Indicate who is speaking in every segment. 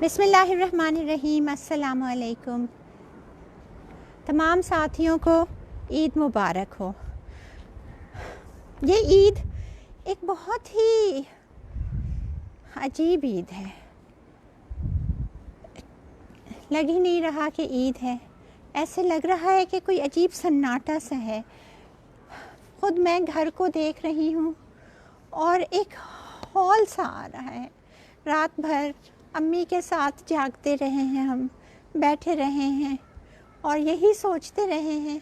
Speaker 1: بسم اللہ الرحمن الرحیم۔ السلام علیکم۔ تمام ساتھیوں کو عید مبارک ہو۔ یہ عید ایک بہت ہی عجیب عید ہے، لگ ہی نہیں رہا کہ عید ہے، ایسے لگ رہا ہے کہ کوئی عجیب سناٹا سا ہے۔ خود میں گھر کو دیکھ رہی ہوں اور ایک ہال سا آ رہا ہے۔ رات بھر امی کے ساتھ جاگتے رہے ہیں، ہم بیٹھے رہے ہیں اور یہی سوچتے رہے ہیں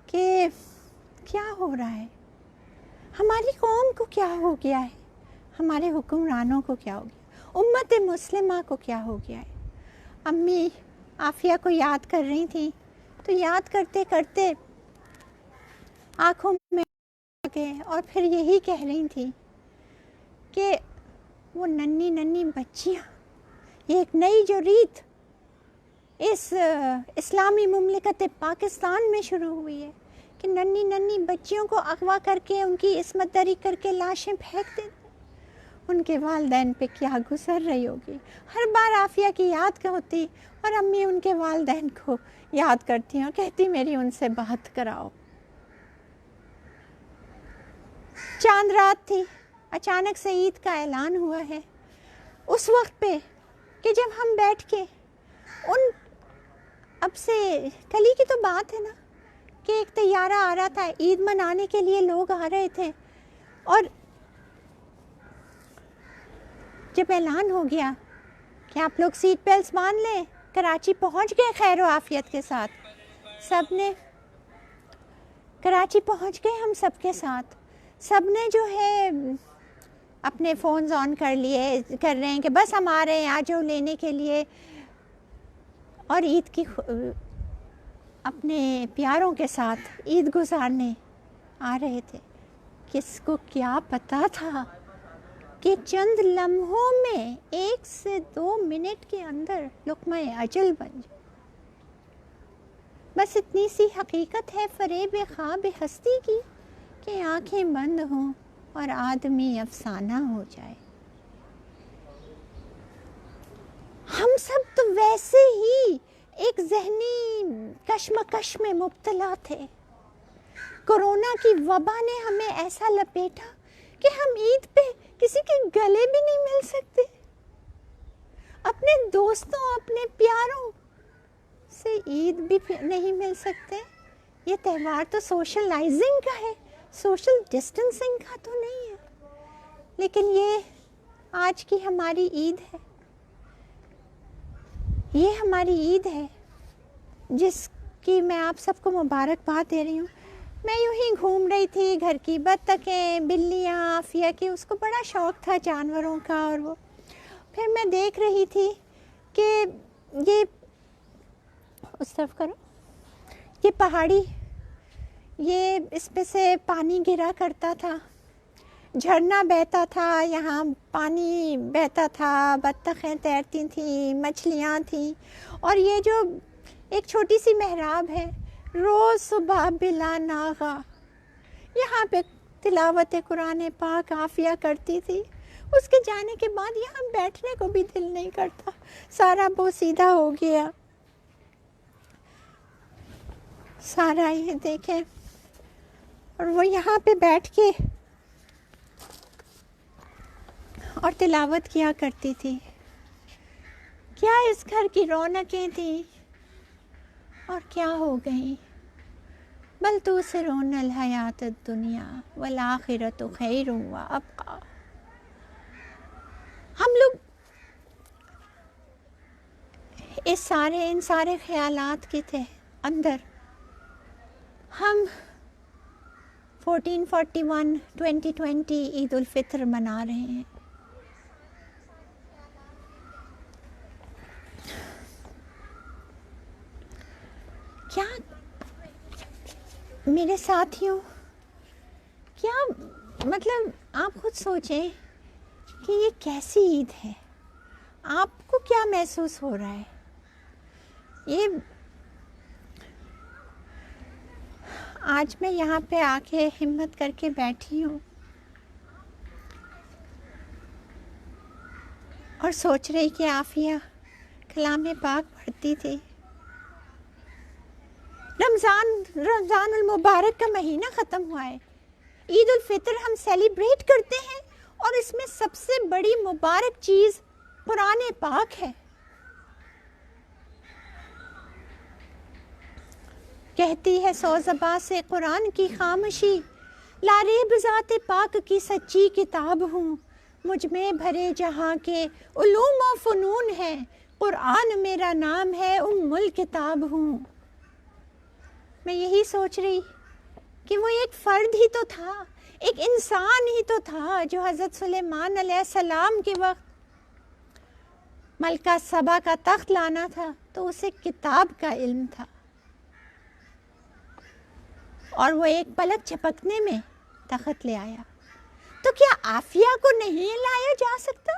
Speaker 1: کہ کیا ہو رہا ہے، ہماری قوم کو کیا ہو گیا ہے، ہمارے حکمرانوں کو کیا ہو گیا، امت مسلمہ کو کیا ہو گیا ہے۔ امی عافیہ کو یاد کر رہی تھیں تو یاد کرتے کرتے آنکھوں میں آ گئے اور پھر یہی کہہ رہی تھیں کہ وہ ننھی ننھی بچیاں، یہ ایک نئی جو ریت اس اسلامی مملکت پاکستان میں شروع ہوئی ہے کہ ننھی ننھی بچیوں کو اغوا کر کے ان کی عصمت دری کر کے لاشیں پھینک دیتے، ان کے والدین پہ کیا گزر رہی ہوگی۔ ہر بار عافیہ کی یاد ہوتی اور امی ان کے والدین کو یاد کرتی اور کہتی میری ان سے بات کراؤ۔ چاند رات تھی، اچانک سے عید کا اعلان ہوا ہے۔ اس وقت پہ کہ جب ہم بیٹھ کے اب سے کل ہی کی تو بات ہے نا کہ ایک طیارہ آ رہا تھا، عید منانے کے لیے لوگ آ رہے تھے، اور جب اعلان ہو گیا کہ آپ لوگ سیٹ بیلٹس باندھ لیں، کراچی پہنچ گئے خیر و عافیت کے ساتھ، سب نے کراچی پہنچ گئے، ہم سب کے ساتھ سب نے جو ہے اپنے فونز آن کر رہے ہیں کہ بس ہم آ رہے ہیں، آ جاؤ لینے کے لیے، اور عید کی اپنے پیاروں کے ساتھ عید گزارنے آ رہے تھے۔ کس کو کیا پتا تھا کہ چند لمحوں میں 1 سے 2 منٹ کے اندر لقمہ اجل بن جائے۔ بس اتنی سی حقیقت ہے فریب خواب ہستی کی کہ آنکھیں بند ہوں اور آدمی افسانہ ہو جائے۔ ہم سب تو ویسے ہی ایک ذہنی کشمکش میں مبتلا تھے۔ کورونا کی وبا نے ہمیں ایسا لپیٹا کہ ہم عید پہ کسی کے گلے بھی نہیں مل سکتے، اپنے دوستوں اپنے پیاروں سے عید بھی نہیں مل سکتے۔ یہ تہوار تو سوشلائزنگ کا ہے، سوشل ڈسٹنسنگ کا تو نہیں ہے، لیکن یہ آج کی ہماری عید ہے، یہ ہماری عید ہے جس کی میں آپ سب کو مبارکباد دے رہی ہوں۔ میں یوں ہی گھوم رہی تھی، گھر کی بطخیں، بلیاں، عافیہ کی اس کو بڑا شوق تھا جانوروں کا، اور وہ پھر میں دیکھ رہی تھی کہ یہ اس طرف کرو، یہ پہاڑی، یہ اس پہ سے پانی گرا کرتا تھا، جھرنا بہتا تھا، یہاں پانی بہتا تھا، بطخیں تیرتی تھیں، مچھلیاں تھیں، اور یہ جو ایک چھوٹی سی محراب ہے، روز صبح بلا ناغہ یہاں پہ تلاوت قرآن پاک عافیہ کرتی تھی۔ اس کے جانے کے بعد یہاں بیٹھنے کو بھی دل نہیں کرتا، سارا بوسیدہ ہو گیا۔ سارا یہ دیکھیں، اور وہ یہاں پہ بیٹھ کے اور تلاوت کیا کرتی تھی۔ کیا اس گھر کی رونقیں تھیں اور کیا ہو گئیں۔ بل تؤثرون الحیات الدنیا والآخرۃ خیر وابقیٰ۔ ہم لوگ ان سارے خیالات کے تھے اندر، ہم 1441 2020 عید الفطر منا رہے ہیں۔ کیا میرے ساتھیوں، کیا مطلب آپ خود سوچیں کہ یہ کیسی عید ہے، آپ کو کیا محسوس ہو رہا ہے؟ یہ آج میں یہاں پہ آ کے ہمت کر کے بیٹھی ہوں اور سوچ رہی کہ عافیہ کلام پاک پڑھتی تھی۔ رمضان المبارک کا مہینہ ختم ہوا ہے، عید الفطر ہم سیلیبریٹ کرتے ہیں، اور اس میں سب سے بڑی مبارک چیز قرآن پاک ہے۔ کہتی ہے سوزبا سے قرآن کی خاموشی، لاریب ذات پاک کی سچی کتاب ہوں، مجھ میں بھرے جہاں کے علوم و فنون ہے، قرآن میرا نام ہے، ام الکتاب ہوں۔ میں یہی سوچ رہی کہ وہ ایک فرد ہی تو تھا، ایک انسان ہی تو تھا جو حضرت سلیمان علیہ السلام کے وقت ملکہ سبا کا تخت لانا تھا تو اسے کتاب کا علم تھا، اور وہ ایک پلک جھپکنے میں تخت لے آیا۔ تو کیا عافیہ کو نہیں لایا جا سکتا؟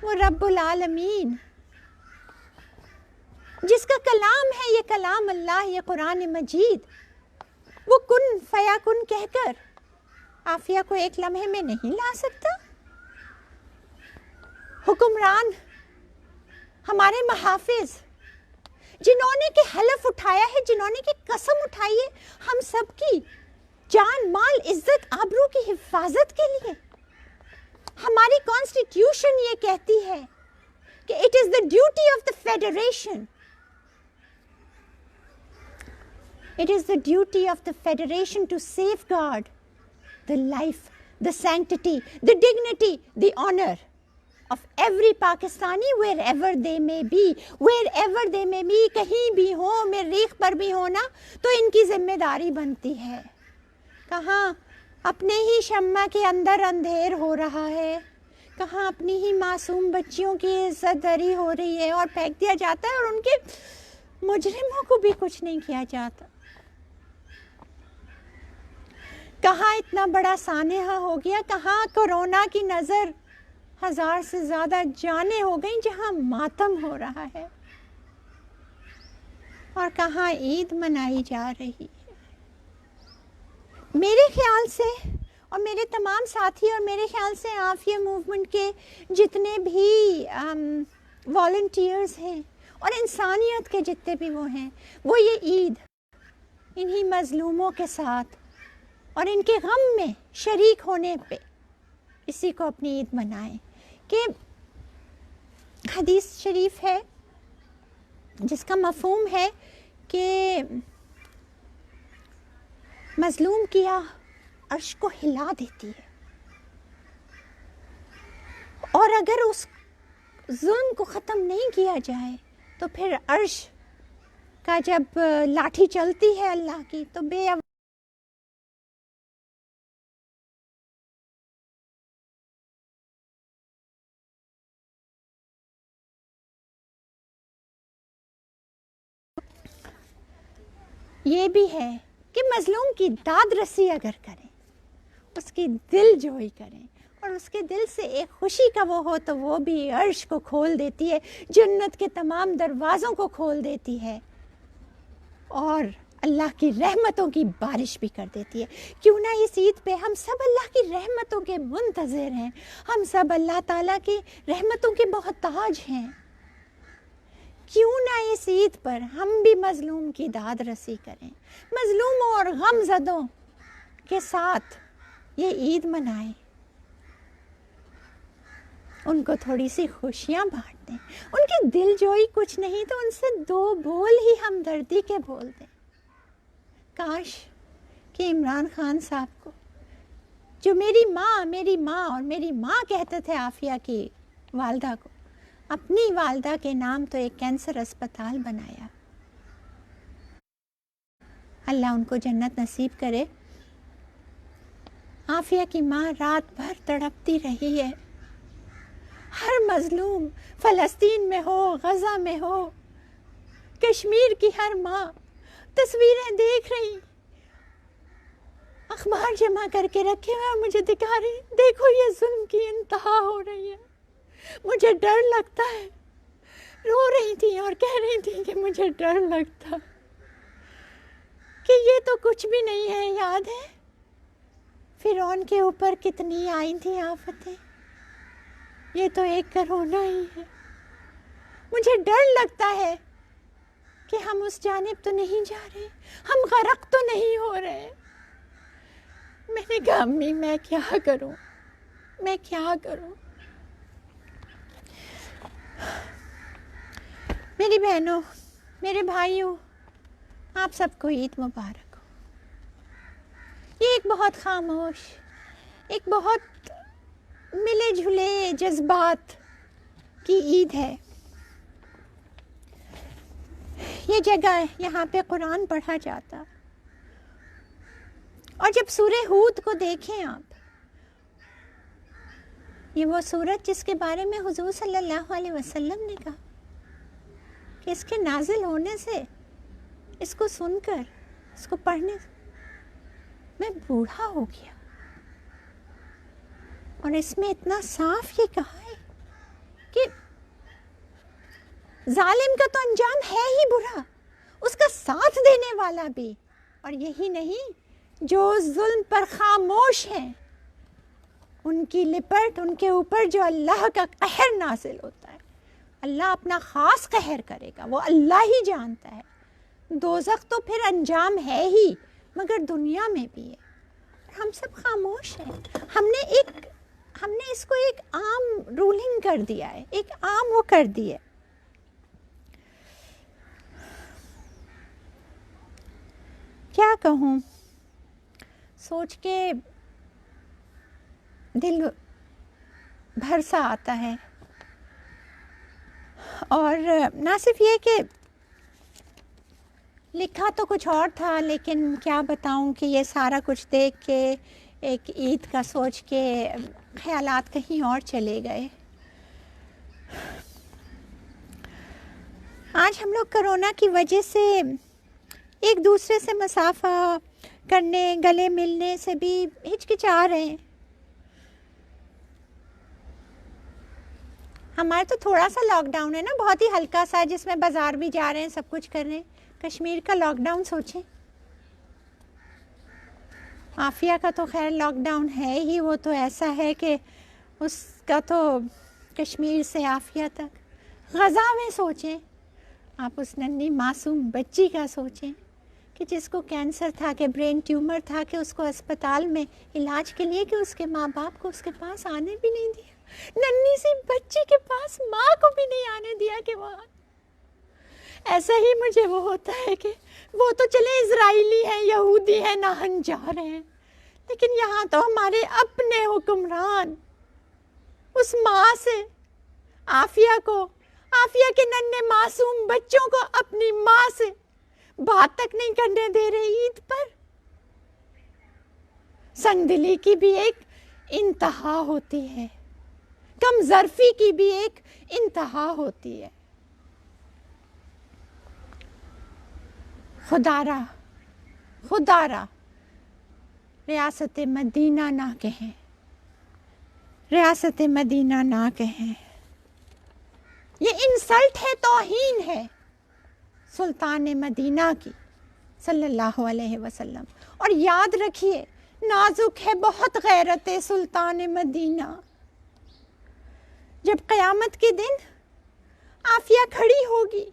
Speaker 1: وہ رب العالمین جس کا کلام ہے یہ کلام اللہ، یہ قرآن مجید، وہ کن فیا کن کہہ کر عافیہ کو ایک لمحے میں نہیں لا سکتا؟ حکمران، ہمارے محافظ، جنہوں نے کہ حلف اٹھایا ہے، جنہوں نے کہ قسم اٹھائی ہے ہم سب کی جان مال عزت آبرو کی حفاظت کے لیے، ہماری کانسٹیٹیوشن یہ کہتی ہے کہ it is the duty of the federation, it is the duty of the federation to safeguard the life, the sanctity, the dignity, the honor of every Pakistani wherever they may be, wherever they may be، کہیں بھی ہو، مریخ پر بھی ہونا تو ان کی ذمہ داری بنتی ہے۔ کہاں اپنے ہی شمع کے اندر اندھیر ہو رہا ہے، کہاں اپنی ہی معصوم بچیوں کی عزت دری ہو رہی ہے اور پھینک دیا جاتا ہے، اور ان کے مجرموں کو بھی کچھ نہیں کیا جاتا۔ کہاں اتنا بڑا سانحہ ہو گیا، کہاں کورونا کی نظر 1000 سے زیادہ جانیں ہو گئیں جہاں ماتم ہو رہا ہے، اور کہاں عید منائی جا رہی ہے۔ میرے خیال سے اور میرے تمام ساتھی اور میرے خیال سے عافیہ موومنٹ کے جتنے بھی والنٹیئرز ہیں اور انسانیت کے جتنے بھی وہ ہیں، وہ یہ عید انہی مظلوموں کے ساتھ اور ان کے غم میں شریک ہونے پہ اسی کو اپنی عید منائیں۔ کہ حدیث شریف ہے جس کا مفہوم ہے کہ مظلوم کی آہ عرش کو ہلا دیتی ہے، اور اگر اس ظلم کو ختم نہیں کیا جائے تو پھر عرش کا جب لاٹھی چلتی ہے اللہ کی تو بے یہ بھی ہے کہ مظلوم کی داد رسی اگر کریں، اس کی دل جوئی کریں اور اس کے دل سے ایک خوشی کا وہ ہو تو وہ بھی عرش کو کھول دیتی ہے، جنت کے تمام دروازوں کو کھول دیتی ہے، اور اللہ کی رحمتوں کی بارش بھی کر دیتی ہے۔ کیوں نہ اس عید پہ ہم سب اللہ کی رحمتوں کے منتظر ہیں، ہم سب اللہ تعالیٰ کی رحمتوں کے محتاج ہیں، کیوں نہ اس عید پر ہم بھی مظلوم کی داد رسی کریں، مظلوموں اور غم زدوں کے ساتھ یہ عید منائیں، ان کو تھوڑی سی خوشیاں بانٹ دیں، ان کی دل جوئی کچھ نہیں تو ان سے 2 بول ہی ہمدردی کے بول دیں۔ کاش کہ عمران خان صاحب کو، جو میری ماں اور میری ماں کہتے تھے عافیہ کی والدہ کو، اپنی والدہ کے نام تو ایک کینسر اسپتال بنایا۔ اللہ ان کو جنت نصیب کرے۔ عافیہ کی ماں رات بھر تڑپتی رہی ہے، ہر مظلوم فلسطین میں ہو، غزہ میں ہو، کشمیر کی ہر ماں تصویریں دیکھ رہی، اخبار جمع کر کے رکھے ہوئے اور مجھے دکھا رہی، دیکھو یہ ظلم کی انتہا ہو رہی ہے، مجھے ڈر لگتا ہے، رو رہی تھی اور کہہ رہی تھی کہ مجھے ڈر لگتا کہ یہ تو کچھ بھی نہیں ہے۔ یاد ہے فرعون کے اوپر کتنی آئی تھی آفتیں، یہ تو ایک کرونا ہی ہے۔ مجھے ڈر لگتا ہے کہ ہم اس جانب تو نہیں جا رہے، ہم غرق تو نہیں ہو رہے۔ میں نے کہا امی میں کیا کروں، میں کیا کروں؟ میری بہنوں، میرے بھائیوں، آپ سب کو عید مبارک ہو۔ یہ ایک بہت خاموش، ایک بہت ملے جھلے جذبات کی عید ہے۔ یہ جگہ ہے، یہاں پہ قرآن پڑھا جاتا، اور جب سورہ ہود کو دیکھیں آپ، یہ وہ سورت جس کے بارے میں حضور صلی اللہ علیہ وسلم نے کہا کہ اس کے نازل ہونے سے، اس کو سن کر، اس کو پڑھنے سے میں بوڑھا ہو گیا، اور اس میں اتنا صاف یہ کہا ہے کہ ظالم کا تو انجام ہے ہی برا، اس کا ساتھ دینے والا بھی، اور یہی نہیں جو ظلم پر خاموش ہیں ان کی لپٹ، ان کے اوپر جو اللہ کا قہر نازل ہوتا ہے، اللہ اپنا خاص قہر کرے گا، وہ اللہ ہی جانتا ہے۔ دوزخ تو پھر انجام ہے ہی، مگر دنیا میں بھی ہے، ہم سب خاموش ہیں۔ ہم نے اس کو ایک عام رولنگ کر دیا ہے، ایک عام وہ کر دی ہے۔ کیا کہوں، سوچ کے دل بھر سا آتا ہے، اور نہ صرف یہ کہ لکھا تو کچھ اور تھا، لیکن کیا بتاؤں کہ یہ سارا کچھ دیکھ کے، ایک عید کا سوچ کے خیالات کہیں اور چلے گئے۔ آج ہم لوگ کرونا کی وجہ سے ایک دوسرے سے مسافہ کرنے، گلے ملنے سے بھی ہچکچا رہے ہیں۔ ہمارا تو تھوڑا سا لاک ڈاؤن ہے نا، بہت ہی ہلکا سا، جس میں بازار بھی جا رہے ہیں، سب کچھ کر رہے ہیں۔ کشمیر کا لاک ڈاؤن سوچیں، عافیہ کا تو خیر لاک ڈاؤن ہے ہی، وہ تو ایسا ہے کہ اس کا تو کشمیر سے عافیہ تک۔ غزہ میں سوچیں آپ، اس ننھی معصوم بچی کا سوچیں کہ جس کو کینسر تھا، کہ برین ٹیومر تھا، کہ اس کو اسپتال میں علاج کے لیے، کہ اس کے ماں باپ کو اس کے پاس آنے بھی نہیں دیا، ننھی سی بچی کے پاس ماں کو بھی نہیں آنے دیا کہ وہاں۔ ایسا ہی مجھے وہ ہوتا ہے کہ وہ تو چلے اسرائیلی ہیں، یہودی ہیں، نہن جا رہے ہیں، لیکن یہاں تو ہمارے اپنے حکمران اس ماں سے عافیہ کو، عافیہ کے ننھے معصوم بچوں کو اپنی ماں سے بات تک نہیں کرنے دے رہے عید پر۔ سنگ دلی کی بھی ایک انتہا ہوتی ہے، کم ظرفی کی بھی ایک انتہا ہوتی ہے۔ خدا را ریاست مدینہ نہ کہیں، ریاست مدینہ نہ کہیں، یہ انسلٹ ہے، توہین ہے سلطان مدینہ کی صلی اللہ علیہ وسلم۔ اور یاد رکھیے، نازک ہے بہت غیرت سلطان مدینہ۔ جب قیامت کے دن عافیہ کھڑی ہوگی،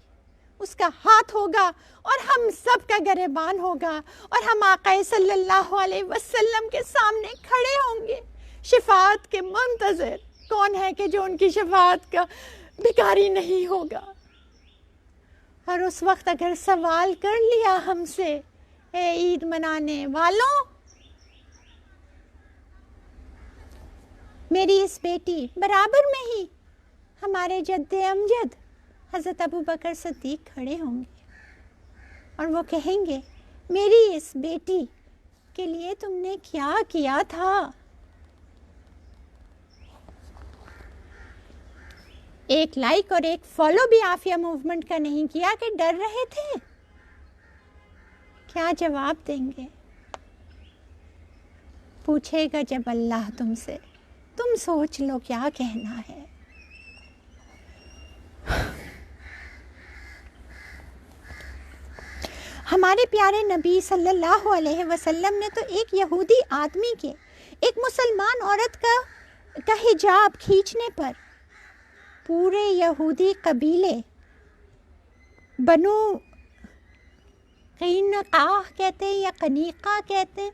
Speaker 1: اس کا ہاتھ ہوگا اور ہم سب کا گریبان ہوگا، اور ہم آقا صلی اللہ علیہ وسلم کے سامنے کھڑے ہوں گے شفاعت کے منتظر۔ کون ہے کہ جو ان کی شفاعت کا بھکاری نہیں ہوگا؟ اور اس وقت اگر سوال کر لیا ہم سے، اے عید منانے والوں، میری اس بیٹی برابر میں ہی ہمارے جد امجد حضرت ابو بکر صدیق کھڑے ہوں گے، اور وہ کہیں گے میری اس بیٹی کے لیے تم نے کیا کیا تھا؟ ایک لائک اور ایک فالو بھی عافیہ موومنٹ کا نہیں کیا کہ ڈر رہے تھے۔ کیا جواب دیں گے؟ پوچھے گا جب اللہ تم سے، تم سوچ لو کیا کہنا ہے۔ ہمارے پیارے نبی صلی اللہ علیہ وسلم نے تو ایک یہودی آدمی کے، ایک مسلمان عورت کا حجاب کھینچنے پر پورے یہودی قبیلے بنو قینقاع کہتے ہیں یا قنیقہ کہتے ہیں،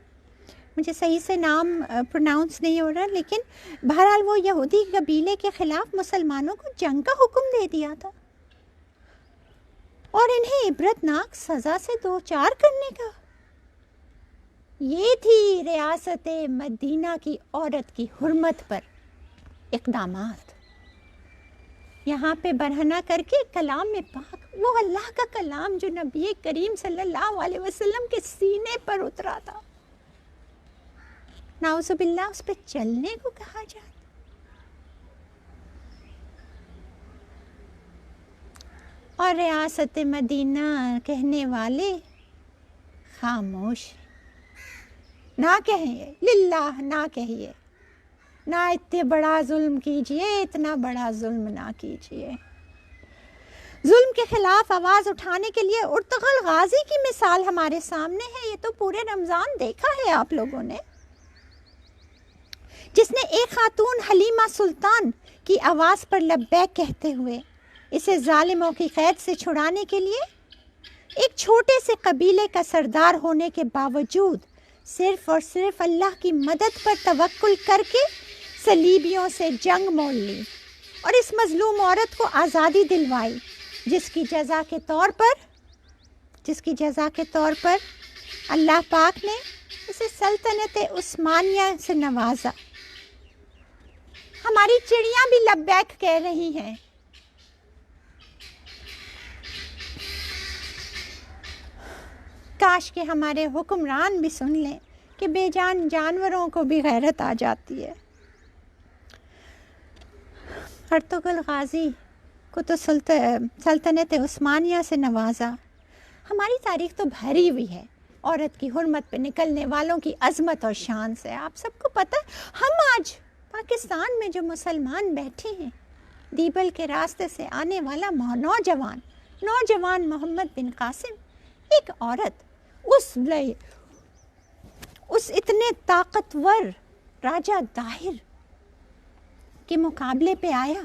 Speaker 1: مجھے صحیح سے نام پروناؤنس نہیں ہو رہا، لیکن بہرحال وہ یہودی قبیلے کے خلاف مسلمانوں کو جنگ کا حکم دے دیا تھا اور انہیں عبرتناک سزا سے دوچار کرنے کا۔ یہ تھی ریاست مدینہ کی عورت کی حرمت پر اقدامات۔ یہاں پہ برہنہ کر کے کلام پاک، وہ اللہ کا کلام جو نبی کریم صلی اللہ علیہ وسلم کے سینے پر اترا تھا، نعوذ باللہ اس پہ چلنے کو کہا جاتا۔ اور ریاست مدینہ کہنے والے خاموش، نہ کہیں للہ، نہ کہیے، نہ اتنے بڑا ظلم کیجئے، اتنا بڑا ظلم نہ کیجئے۔ ظلم کے خلاف آواز اٹھانے کے لیے ارطغرل غازی کی مثال ہمارے سامنے ہے۔ یہ تو پورے رمضان دیکھا ہے آپ لوگوں نے، جس نے ایک خاتون حلیمہ سلطان کی آواز پر لبیک کہتے ہوئے اسے ظالموں کی قید سے چھڑانے کے لیے ایک چھوٹے سے قبیلے کا سردار ہونے کے باوجود صرف اور صرف اللہ کی مدد پر توکل کر کے صلیبیوں سے جنگ مول لی اور اس مظلوم عورت کو آزادی دلوائی، جس کی جزا کے طور پر اللہ پاک نے اسے سلطنت عثمانیہ سے نوازا۔ ہماری چڑیاں بھی لبیک کہہ رہی ہیں۔ کاش کہ ہمارے حکمران بھی سن لیں کہ بے جان جانوروں کو بھی غیرت آ جاتی ہے۔ ارطغرل غازی کو تو سلطنت عثمانیہ سے نوازا۔ ہماری تاریخ تو بھری ہوئی ہے عورت کی حرمت پہ نکلنے والوں کی عظمت اور شان سے۔ آپ سب کو پتہ ہے، ہم آج پاکستان میں جو مسلمان بیٹھے ہیں، دیبل کے راستے سے آنے والا نوجوان محمد بن قاسم، ایک عورت اس اتنے طاقتور راجہ داہر کے مقابلے پہ آیا۔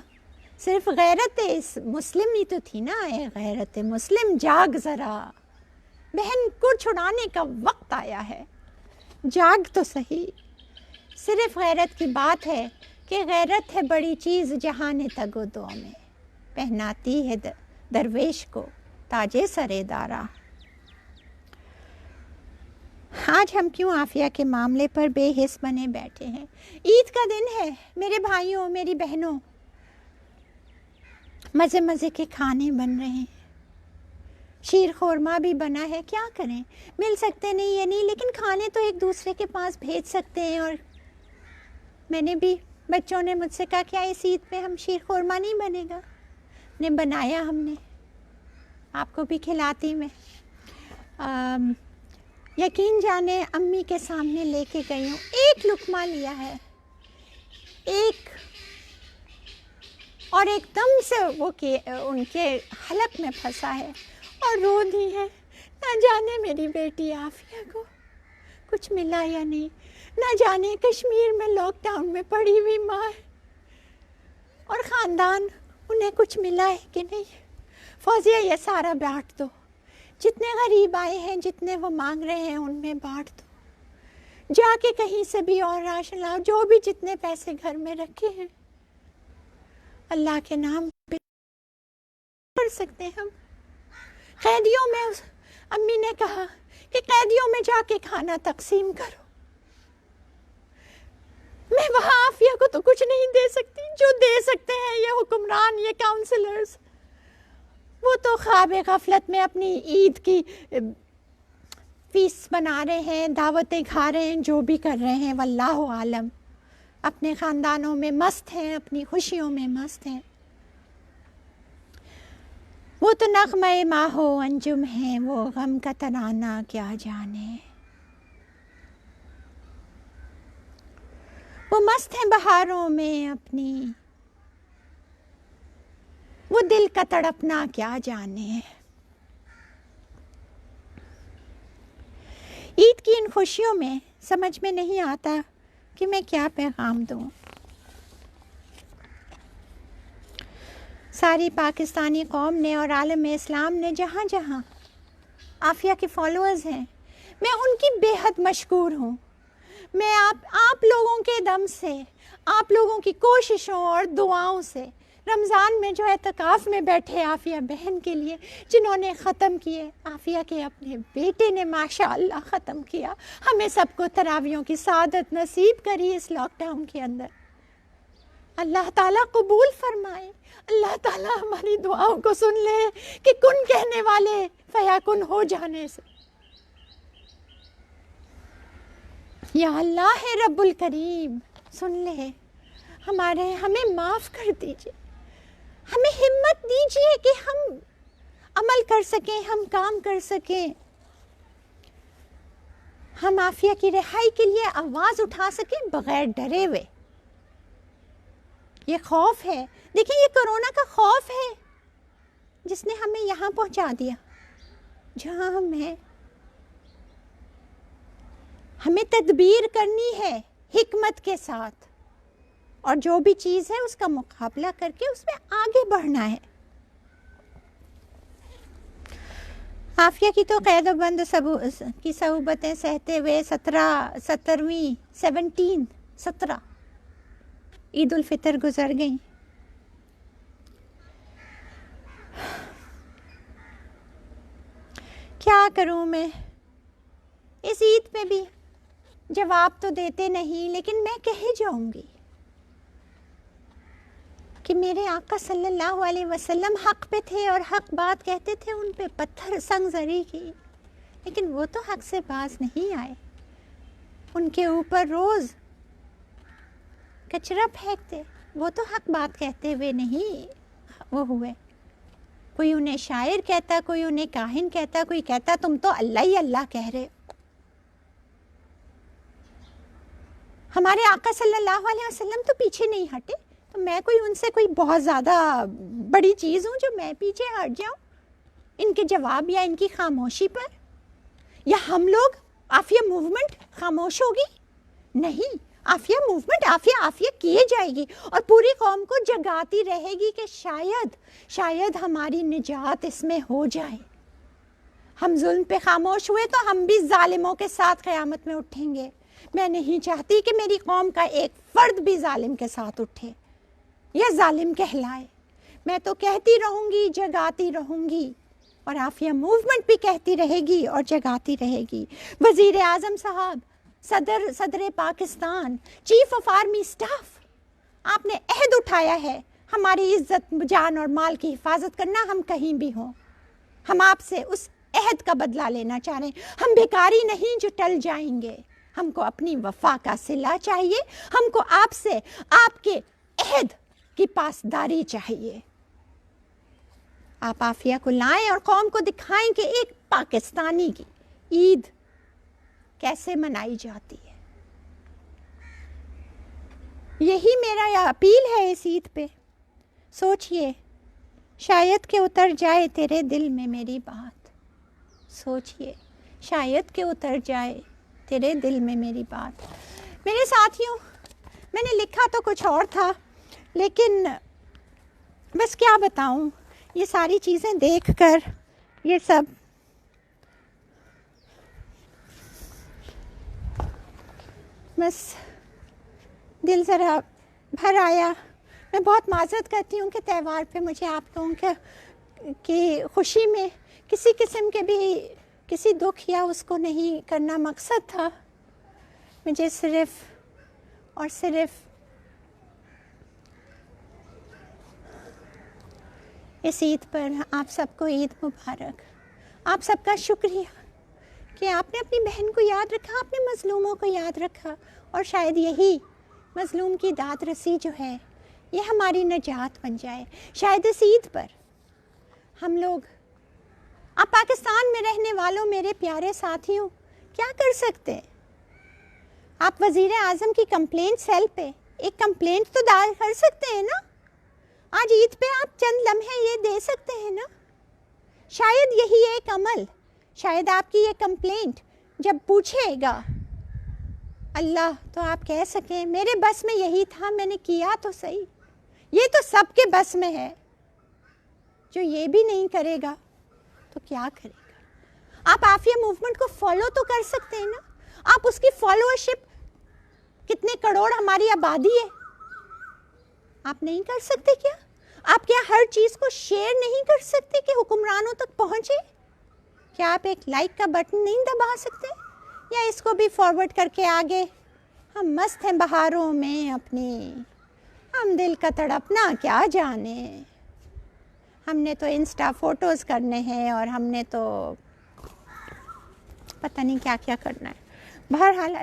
Speaker 1: صرف غیرت مسلم ہی تو تھی نا، اے غیرت مسلم جاگ ذرا، بہن کو چھڑانے کا وقت آیا ہے، جاگ تو صحیح۔ صرف غیرت کی بات ہے کہ غیرت ہے بڑی چیز جہان تگ و دو میں، پہناتی ہے درویش کو تاج سر دارا۔ آج ہم کیوں عافیہ کے معاملے پر بے حس بنے بیٹھے ہیں؟ عید کا دن ہے میرے بھائیوں، میری بہنوں، مزے مزے کے کھانے بن رہے ہیں، شیر خورما بھی بنا ہے۔ کیا کریں، مل سکتے نہیں یہ نہیں، لیکن کھانے تو ایک دوسرے کے پاس بھیج سکتے ہیں۔ اور میں نے بھی، بچوں نے مجھ سے کہا کیا اس عید پہ ہم شیر خورما نہیں بنے گا؟ نے بنایا، ہم نے آپ کو بھی کھلاتی میں۔ یقین جانے امی کے سامنے لے کے گئی ہوں، ایک لقمہ لیا ہے، اور ایک دم سے وہ ان کے حلق میں پھنسا ہے اور رو دی ہے۔ نہ جانے میری بیٹی عافیہ کو کچھ ملا یا نہیں، نہ جانے کشمیر میں لاک ڈاؤن میں پڑی ہوئی ماں ہے اور خاندان، انہیں کچھ ملا ہے کہ نہیں۔ فوزیہ یہ سارا بانٹ دو، جتنے غریب آئے ہیں، جتنے وہ مانگ رہے ہیں ان میں بانٹ دو، جا کے کہیں سے بھی اور راشن لاؤ، جو بھی جتنے پیسے گھر میں رکھے ہیں اللہ کے نام پہ کر سکتے ہیں ہم۔ قیدیوں میں امی نے کہا کہ قیدیوں میں جا کے کھانا تقسیم کرو۔ میں وہاں عافیہ کو تو کچھ نہیں دے سکتی، جو دے سکتے ہیں یہ حکمران، یہ کاؤنسلرز، وہ تو خواب غفلت میں اپنی عید کی فیس بنا رہے ہیں، دعوتیں کھا رہے ہیں، جو بھی کر رہے ہیں واللہ عالم، اپنے خاندانوں میں مست ہیں، اپنی خوشیوں میں مست ہیں۔ وہ تو نغمہ ماہ و انجم ہیں، وہ غم کا ترانہ کیا جانے، وہ مست ہیں بہاروں میں اپنی، وہ دل کا تڑپنا کیا جانے۔ عید کی ان خوشیوں میں سمجھ میں نہیں آتا کہ میں کیا پیغام دوں۔ ساری پاکستانی قوم نے اور عالم اسلام نے جہاں جہاں عافیہ کے فالوورز ہیں، میں ان کی بے حد مشکور ہوں۔ میں آپ لوگوں کے دم سے، آپ لوگوں کی کوششوں اور دعاؤں سے رمضان میں جو اعتکاف میں بیٹھے عافیہ بہن کے لیے، جنہوں نے ختم کیے، عافیہ کے اپنے بیٹے نے ماشاءاللہ ختم کیا، ہمیں سب کو تراویحوں کی سعادت نصیب کری اس لاک ڈاؤن کے اندر۔ اللہ تعالیٰ قبول فرمائے، اللہ تعالیٰ ہماری دعاؤں کو سن لے کہ کن کہنے والے فیاکن ہو جانے سے۔ یا اللہ ہے رب الکریم، سن لے، ہمیں معاف کر دیجئے، ہمیں ہمت دیجئے کہ ہم عمل کر سکیں، ہم کام کر سکیں، ہم عافیہ کی رہائی کے لیے آواز اٹھا سکیں بغیر ڈرے ہوئے۔ یہ خوف ہے، دیکھیں یہ کرونا کا خوف ہے جس نے ہمیں یہاں پہنچا دیا جہاں ہم ہیں۔ ہمیں تدبیر کرنی ہے حکمت کے ساتھ، اور جو بھی چیز ہے اس کا مقابلہ کر کے اس میں آگے بڑھنا ہے۔ عافیہ کی تو قید و بند کی صعوبتیں سہتے ہوئے 17 عید الفطر گزر گئیں۔ کیا کروں میں، اس عید پہ بھی جواب تو دیتے نہیں، لیکن میں کہے جاؤں گی کہ میرے آقا صلی اللہ علیہ وسلم حق پہ تھے اور حق بات کہتے تھے، ان پہ پتھر سنگ زری کی، لیکن وہ تو حق سے باز نہیں آئے، ان کے اوپر روز کچرا پھینکتے، وہ تو حق بات کہتے ہوئے نہیں وہ ہوئے۔ کوئی انہیں شاعر کہتا، کوئی انہیں کاہن کہتا، کوئی کہتا تم تو اللہ ہی اللہ کہہ رہے۔ ہمارے آقا صلی اللہ علیہ وسلم تو پیچھے نہیں ہٹے، تو میں کوئی ان سے کوئی بہت زیادہ بڑی چیز ہوں جو میں پیچھے ہٹ جاؤں ان کے جواب یا ان کی خاموشی پر؟ یا ہم لوگ عافیہ موومنٹ خاموش ہوگی؟ نہیں، عافیہ موومنٹ عافیہ کیے جائے گی، اور پوری قوم کو جگاتی رہے گی کہ شاید ہماری نجات اس میں ہو جائے۔ ہم ظلم پہ خاموش ہوئے تو ہم بھی ظالموں کے ساتھ قیامت میں اٹھیں گے۔ میں نہیں چاہتی کہ میری قوم کا ایک فرد بھی ظالم کے ساتھ اٹھے یا ظالم کہلائے۔ میں تو کہتی رہوں گی، جگاتی رہوں گی، اور عافیہ موومنٹ بھی کہتی رہے گی اور جگاتی رہے گی۔ وزیر اعظم صاحب، صدر Pakistan, chief of army staff, آپ نے عہد اٹھایا ہے ہماری عزت، جان اور مال کی حفاظت کرنا، ہم کہیں بھی ہوں۔ ہم آپ سے اس عہد کا بدلہ لینا چاہ رہے ہیں۔ ہم بیکاری نہیں جو ٹل جائیں گے، ہم کو اپنی وفا کا صلہ چاہیے، ہم کو آپ سے آپ کے عہد کی پاسداری چاہیے۔ آپ عافیہ کو لائیں اور قوم کو دکھائیں کہ ایک پاکستانی کی عید کیسے منائی جاتی ہے۔ یہی میرا اپیل ہے اس عید پہ۔ سوچئے، شاید کہ اتر جائے تیرے دل میں میری بات، سوچئے شاید کہ اتر جائے تیرے دل میں میری بات۔ میرے ساتھیوں، میں نے لکھا تو کچھ اور تھا، لیکن بس کیا بتاؤں، یہ ساری چیزیں دیکھ کر یہ سب بس دل ذرا بھر آیا۔ میں بہت معذرت کرتی ہوں کہ تہوار پہ مجھے آپ لوگوں کی خوشی میں کسی قسم کے بھی کسی دکھ یا اس کو نہیں کرنا مقصد تھا۔ مجھے صرف اور صرف اس عید پر آپ سب کو عید مبارک، آپ سب کا شکریہ کہ آپ نے اپنی بہن کو یاد رکھا، اپنے مظلوموں کو یاد رکھا، اور شاید یہی مظلوم کی داد رسی جو ہے یہ ہماری نجات بن جائے۔ شاید اس عید پر ہم لوگ، آپ پاکستان میں رہنے والوں میرے پیارے ساتھیوں، کیا کر سکتے ہیں؟ آپ وزیر اعظم کی کمپلینٹ سیل پہ ایک کمپلینٹ تو دائر کر سکتے ہیں نا؟ آج عید پہ آپ چند لمحے یہ دے سکتے ہیں نا؟ شاید یہی ایک عمل، شاید آپ کی یہ کمپلینٹ جب پوچھے گا اللہ تو آپ کہہ سکیں میرے بس میں یہی تھا، میں نے کیا تو صحیح۔ یہ تو سب کے بس میں ہے، جو یہ بھی نہیں کرے گا تو کیا کرے گا؟ آپ عافیہ موومنٹ کو فالو تو کر سکتے ہیں نا. آپ اس کی فالوورشپ کتنے کروڑ ہماری آبادی ہے, آپ نہیں کر سکتے کیا؟ آپ کیا ہر چیز کو شیئر نہیں کر سکتے کہ حکمرانوں تک پہنچے؟ کیا آپ ایک لائک کا بٹن نہیں دبا سکتے؟ یا اس کو بھی فارورڈ کر کے آگے ہم مست ہیں بہاروں میں اپنی, ہم دل کا تڑپنا کیا جانے, ہم نے تو انسٹا فوٹوز کرنے ہیں اور ہم نے تو پتہ نہیں کیا کیا کرنا ہے. بہرحال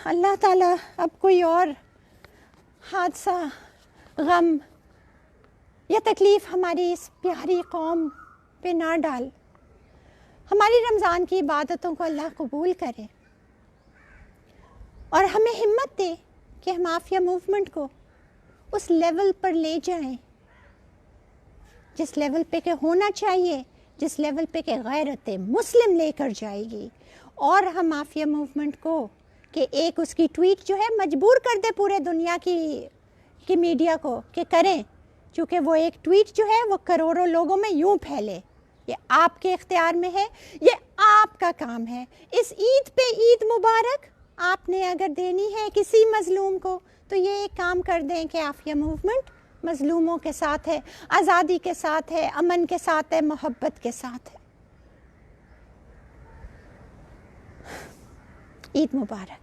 Speaker 1: اللہ تعالیٰ اب کوئی اور حادثہ, غم یا تکلیف ہماری اس پیاری قوم پہ نہ ڈال. ہماری رمضان کی عبادتوں کو اللہ قبول کرے اور ہمیں ہمت دے کہ ہم عافیہ موومنٹ کو اس لیول پر لے جائیں جس لیول پہ کہ ہونا چاہیے, جس لیول پہ کہ غیرت مسلم لے کر جائے گی. اور ہم عافیہ موومنٹ کو کہ ایک اس کی ٹویٹ جو ہے مجبور کر دے پورے دنیا کی میڈیا کو کہ کریں, چونکہ وہ ایک ٹویٹ جو ہے وہ کروڑوں لوگوں میں یوں پھیلے. یہ آپ کے اختیار میں ہے, یہ آپ کا کام ہے. اس عید پہ عید مبارک آپ نے اگر دینی ہے کسی مظلوم کو تو یہ ایک کام کر دیں کہ عافیہ موومنٹ مظلوموں کے ساتھ ہے, آزادی کے ساتھ ہے, امن کے ساتھ ہے, محبت کے ساتھ ہے. عید مبارک.